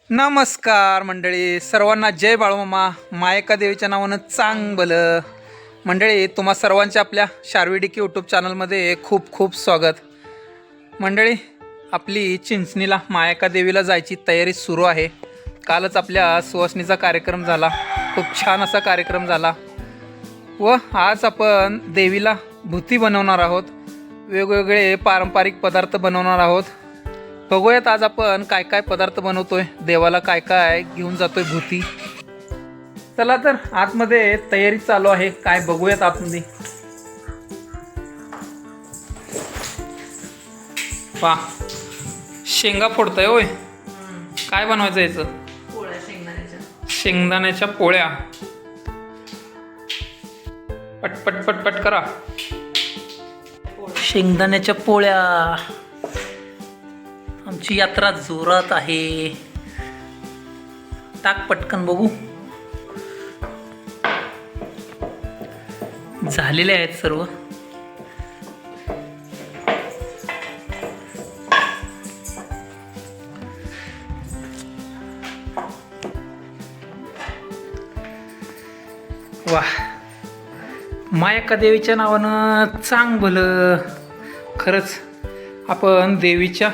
नमस्कार मंडळी, सर्वांना जय बाळूमामा. मायका देवीच्या नावानं चांगलं. मंडळी, तुम्हा सर्वांच्या आपल्या शारविडिक यूट्यूब चॅनलमध्ये खूप खूप स्वागत. मंडळी, आपली चिंचणीला मायका देवीला जायची तयारी सुरू आहे. कालच आपल्या सुवासनीचा कार्यक्रम झाला, खूप छान असा कार्यक्रम झाला व आज आपण देवीला भूती बनवणार आहोत. वेगवेगळे पारंपरिक पदार्थ बनवणार आहोत. बघूयात आज आपण काय काय पदार्थ बनवतोय, देवाला काय काय घेऊन जातोय भूती. चला तर आतमध्ये तयारी चालू आहे, काय बघूयात आतमध्ये. वा, शेंगा फोडताय होय. काय बनवायचं याचं? पोळ्या शेंगदाण्याच्या पोळ्या. पटपट पटपट करा. शेंगदाण्याच्या पोळ्या. आमची यात्रा जोरात आहे. टाक पटकन बघू. झालेले आहेत सर्व. वा, मायका देवीच्या नावानं चांग भलं. खरंच आपण देवीच्या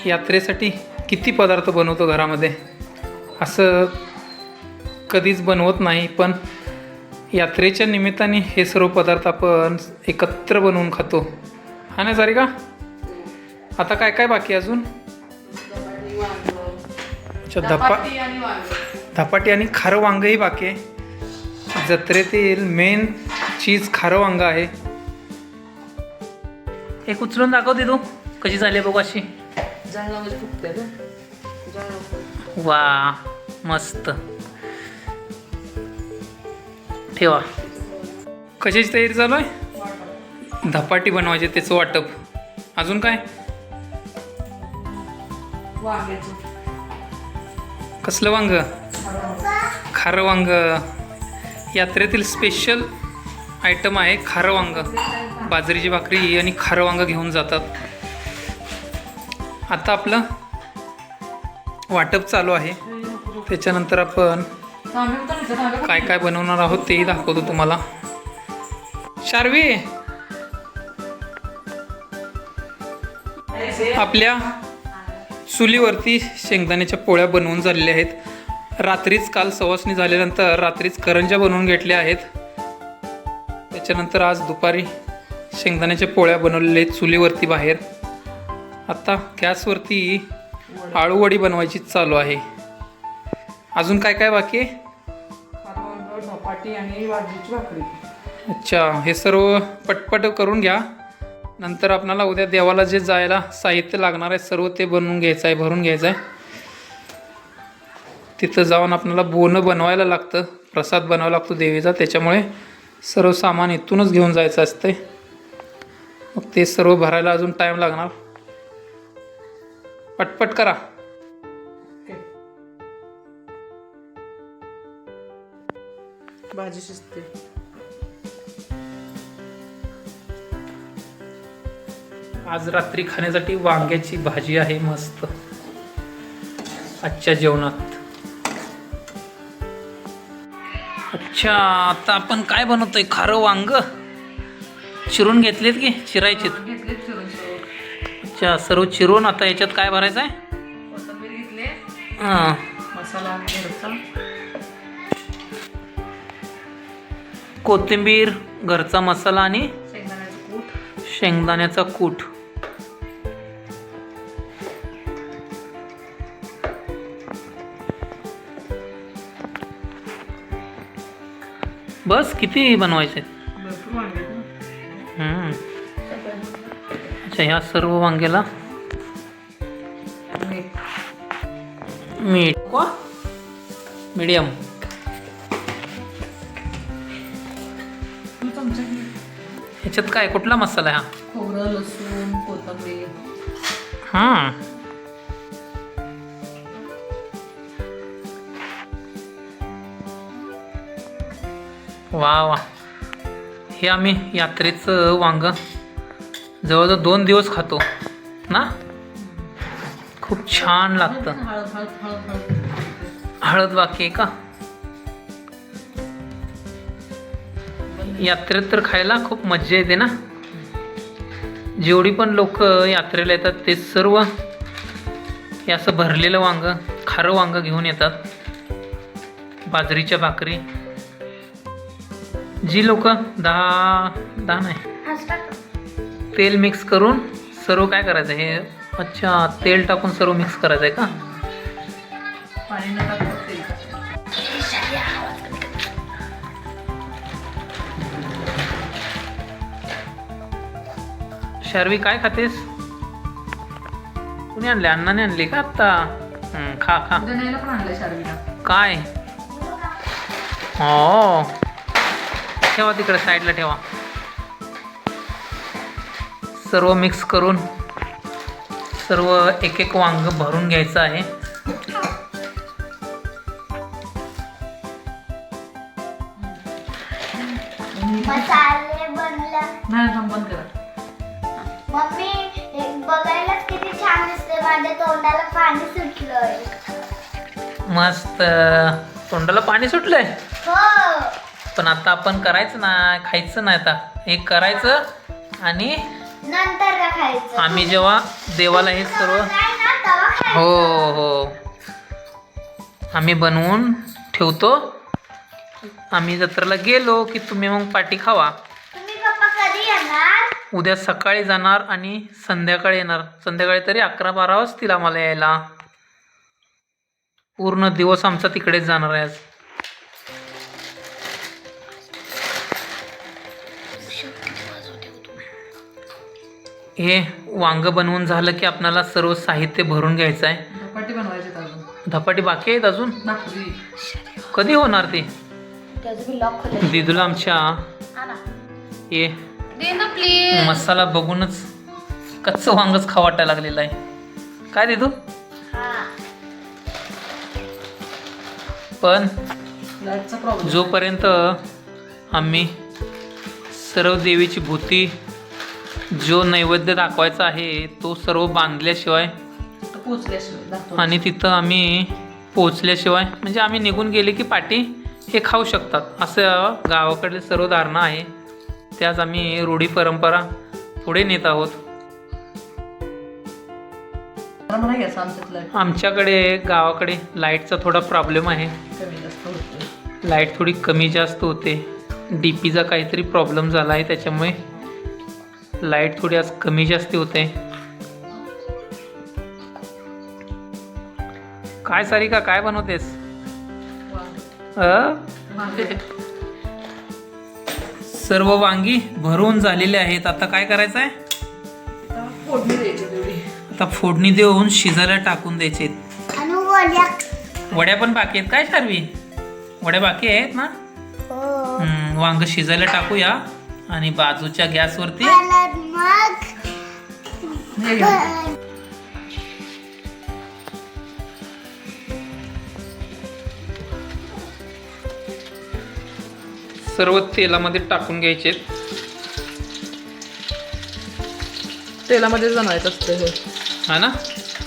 यात्रेसाठी किती पदार्थ बनवतो घरामध्ये. असं कधीच बनवत नाही, पण यात्रेच्या निमित्ताने हे सर्व पदार्थ आपण एकत्र बनवून खातो. हा ना सारिका? आता काय काय बाकी अजून? अच्छा, धपाटी आणि खारं वांगही बाकी आहे. जत्रेतील मेन चीज खारं वांग आहे. एक उचलून दाखवते तू कशी झाली बघू. अशी वा, मस्त. ठेवा. कशाची तयारी चालू आहे? धपाटी बनवायची, त्याचं वाटप. अजून काय? कसलं वांग? खारं वांग. यात्रेतील स्पेशल आयटम आहे खारं वांग. बाजरीची भाकरी आणि खारं वांग घेऊन जातात. आता आपलं वाटप चालू आहे. त्याच्यानंतर आपण काय काय बनवणार आहोत तेही दाखवतो तुम्हाला. शार्वी, आपल्या चुलीवरती शेंगदाण्याच्या पोळ्या बनवून झालेल्या आहेत. रात्रीच काल सवासणी झाल्यानंतर रात्रीच करंज्या बनवून घेतल्या आहेत. त्याच्यानंतर आज दुपारी शेंगदाण्याच्या पोळ्या बनवलेल्या आहेत चुलीवरती बाहेर. आता गॅसवरती आळूवडी बनवायची चालू आहे. अजून काय काय बाकी आहे? धपाटी आणि बाजरीची भाकरी. अच्छा, हे सर्व पटपट करून घ्या. नंतर आपल्याला उद्या देवाला जे जायला साहित्य लागणार आहे सर्व ते बनवून घ्यायचं आहे, भरून घ्यायचं आहे. तिथं जाऊन आपल्याला बोनं बनवायला लागतं, प्रसाद बनवावा लागतो देवीचा. त्याच्यामुळे सर्व सामान इथूनच घेऊन जायचं असते. मग ते सर्व भरायला अजून टाईम लागणार. पटपट करा. भाजी शिजते. आज रात्री खाण्यासाठी वांग्याची भाजी आहे मस्त आजच्या जेवणात. अच्छा, आता आपण काय बनवतोय? खारं वांग चिरून घेतलेत की चिरायचे? घेतले चिरून. अच्छा, सर्व चिरून आता याच्यात काय भरायचं आहे? कोथिंबीर घेतले, हां, मसाला घरचा, कोथिंबीर, घरचा मसाला आणि शेंगदाण्याचं कूट. शेंगदाण्याचा कूट. बस किती बनवायचे? भरपूर वांगे आहेत ना. अच्छा, ह्या सर्व वांग्याला मीठ मीडियम. ह्याच्यात काय, कुठला मसाला आहे हा? खोबरं, लसूण, कोथिंबीर. हां, वा वा. हे आम्ही यात्रेचं वांग जवळजवळ 2 दिवस खातो ना. खूप छान लागतं. हळद हळद हळद हळद हळद बाकी आहे का? यात्रेत तर खायला खूप मज्जा येते ना. जेवढी पण लोक यात्रेला येतात ते सर्व हे असं भरलेलं वांग, खारं वांग घेऊन येतात. बाजरीच्या भाकरी. जी लोक दहा नाही, तेल मिक्स करून सर्व काय करायचं हे. अच्छा, तेल टाकून सर्व मिक्स करायचं आहे का? पाणी न टाकता तेल टाकायचं. शार्वी काय खातेस? कुणी आणले? अण्णाने आणली का आत्ता? खा खा. उद्या न्यायला पण आणलं शार्वीला. काय? हो, ठेवा तिकडे साईडला ठेवा. सर्व मिक्स करून सर्व एक एक वांग भरून घ्यायचं आहे. मसाले बनला. नाही थांब, बंद करा. मम्मी बघायलाच किती छान दिसते. माझ्या तोंडाला पाणी सुटलंय. मस्त. तोंडाला पाणी सुटलंय. हो. पण आता आपण करायचं ना, खायचं नाही. आता हे करायचं आणि नंतर का खायचं? आम्ही जेव्हा देवाला हे सर्व नाही ना, तवा खायचं. हो हो आम्ही बनवून ठेवतो. आम्ही जत्रेला गेलो की तुम्ही मग पाटी खावा. तुम्ही पप्पा कधी येणार? उद्या सकाळी जाणार आणि संध्याकाळी येणार. संध्याकाळी तरी 11-12 वाजतील आम्हाला यायला. पूर्ण दिवस आमचा तिकडेच जाणार आहे आज. हे वांग बनवून झालं की आपल्याला सर्व साहित्य भरून घ्यायचं आहे. धपाटे बनवायचे अजून. धपाटी बाकी आहेत अजून. भाकरी. कधी होणार ते? त्याचं लॉक खोल. दिदूला आमच्या हे दे ना प्लीज. मसाला बघूनच कच्चं वांगच खावा वाटायला लागलेलं आहे. काय दिदू? पण लाईटचा प्रॉब्लेम. जोपर्यंत आम्ही सर्व देवीची भूती जो नैवेद्य दाखवायचा आहे तो सर्व बांधल्याशिवाय पोचल्याशिवाय दाखव. आणि तिथं आम्ही पोचल्याशिवाय म्हणजे आम्ही निघून गेले की पाटी हे खाऊ शकतात असं गावाकडले सर्व धारणा आहे. त्याच आम्ही रूढी परंपरा पुढे नेत आहोत. मला म्हणा घ्यायचं आमच्यात लाईट आमच्याकडे गावाकडे लाईटचा थोडा प्रॉब्लेम आहे. कमी जास्त होते. लाईट थोडी कमी जास्त होते. DPचा काहीतरी प्रॉब्लेम झाला आहे त्याच्यामुळे लाईट थोडी आज कमी जास्त होते. काय सारिका काय बनवतेस? वांगे. सर्व वांगी भरून झालेले आहेत. आता काय करायचं आहे? फोडणी द्यायची तेवढी. आता फोडणी देऊन शिजायला टाकून द्यायचे. आणि वड्या. वड्या पण बाकी आहेत काय शार्वी? वड्या बाकी आहेत ना? हो. वांग शिजायला टाकूया आणि बाजूच्या गॅसवरती मग हे घ्या. सर्व तेलामध्ये टाकून घ्यायचे. तेलामध्ये बनवायचं असतं हे. हा ना,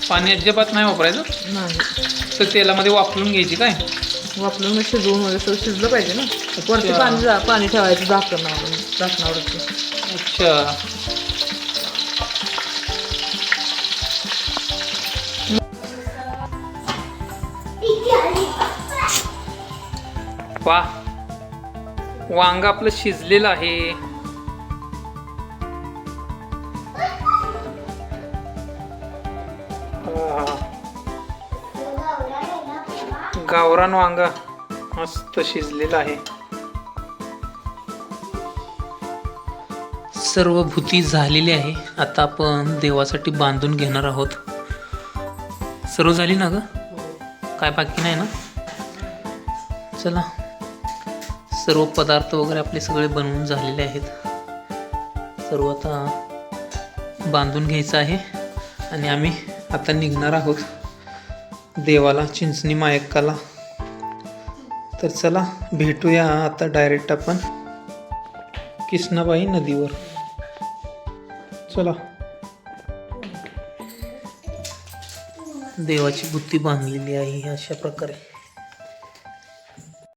पाणी अजिबात नाही वापरायचं. नाही, तर तेलामध्ये वापरून घ्यायची काय. वापरून शिजवून वगैरे सगळं शिजलं पाहिजे ना. वरती पाणी ठेवायचं झाकणावरती. अच्छा, वा, वांग आपलं शिजलेलं आहे. गावरान वांगा मस्त शिजलेला आहे. सर्व भूती झालेली आहे. आता आपण देवासाठी बांधून घेणार आहोत. सर्व झाली ना ग? काय बाकी नाही ना? चला, सर्व पदार्थ वगैरे आपले सगळे बनवून झालेले आहेत. सर्व आता बांधून घ्यायचं आहे आणि आम्ही आता निघणार आहोत देवाला, चिंचणी मायक्काला. तर चला भेटूया आता डायरेक्ट आपण किसनाबाई नदीवर. चला. देवाची बुत्ती बांधलेली आहे अशा प्रकारे.